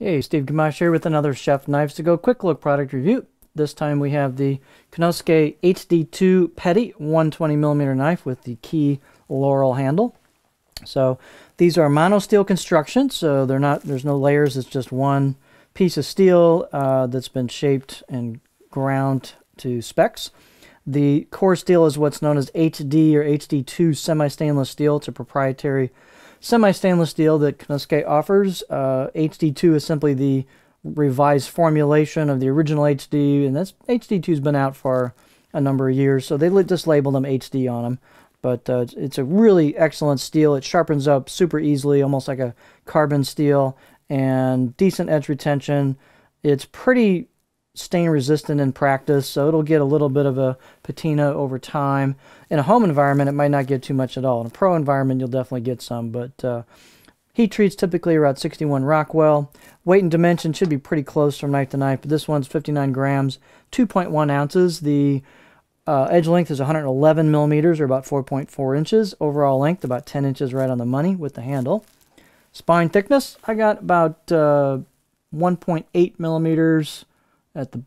Hey, Steve Gamache here with another Chef Knives to Go quick look product review. This time we have the Konosuke HD2 Petty 120mm knife with the key Laurel handle. So these are monosteel construction, so there's no layers, it's just one piece of steel that's been shaped and ground to specs. The core steel is what's known as HD or HD2 semi-stainless steel. It's a proprietary semi-stainless steel that Konosuke offers. HD2 is simply the revised formulation of the original HD, and that's HD2's been out for a number of years, so they just labeled them HD on them. But it's a really excellent steel. It sharpens up super easily, almost like a carbon steel, and decent edge retention. It's pretty stain resistant in practice, so it'll get a little bit of a patina over time. In a home environment, it might not get too much at all. In a pro environment, you'll definitely get some, but heat treats typically around 61 Rockwell. Weight and dimension should be pretty close from knife to knife, but this one's 59 grams, 2.1 ounces. The edge length is 111 millimeters, or about 4.4 inches. Overall length, about 10 inches right on the money with the handle. Spine thickness, I got about 1.8 millimeters at the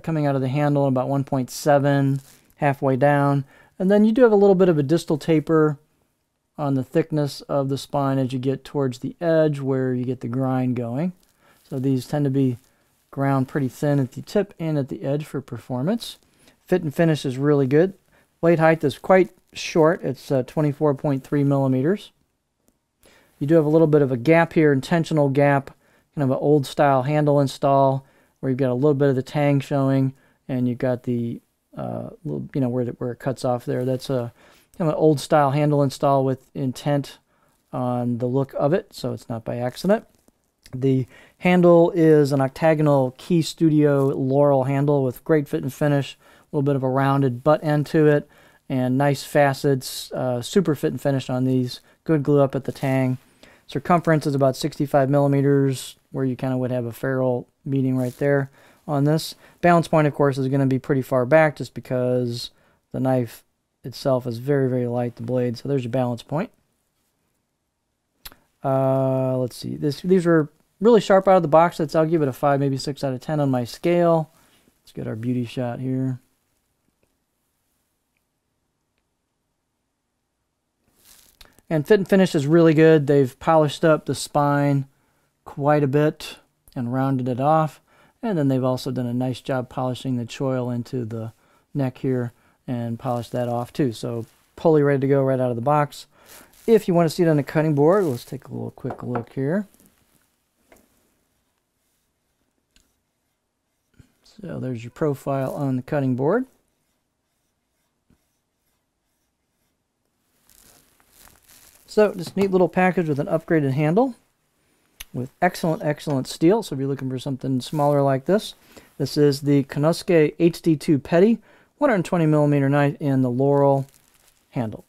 coming out of the handle, and about 1.7 halfway down. And then you do have a little bit of a distal taper on the thickness of the spine as you get towards the edge where you get the grind going. So these tend to be ground pretty thin at the tip and at the edge for performance. Fit and finish is really good. Blade height is quite short. It's 24.3 millimeters. You do have a little bit of a gap here, intentional gap, kind of an old style handle install, where you've got a little bit of the tang showing, and you've got the where it cuts off there. That's a kind of an old style handle install with intent on the look of it, so it's not by accident. The handle is an octagonal Key Studio Laurel handle with great fit and finish, a little bit of a rounded butt end to it, and nice facets, super fit and finish on these. Good glue up at the tang. Circumference is about 65 millimeters, where you kind of would have a ferrule meeting right there on this. Balance point, of course, is going to be pretty far back just because the knife itself is very, very light, the blade. So there's your balance point. Let's see. These are really sharp out of the box. I'll give it a 5, maybe 6 out of 10 on my scale. Let's get our beauty shot here. And fit and finish is really good. They've polished up the spine quite a bit and rounded it off. And then they've also done a nice job polishing the choil into the neck here and polished that off too. So fully ready to go right out of the box. If you want to see it on the cutting board, let's take a little quick look here. So there's your profile on the cutting board. So this neat little package with an upgraded handle with excellent, excellent steel. So if you're looking for something smaller like this, this is the Konosuke HD2 Petty 120mm knife in the Laurel handle.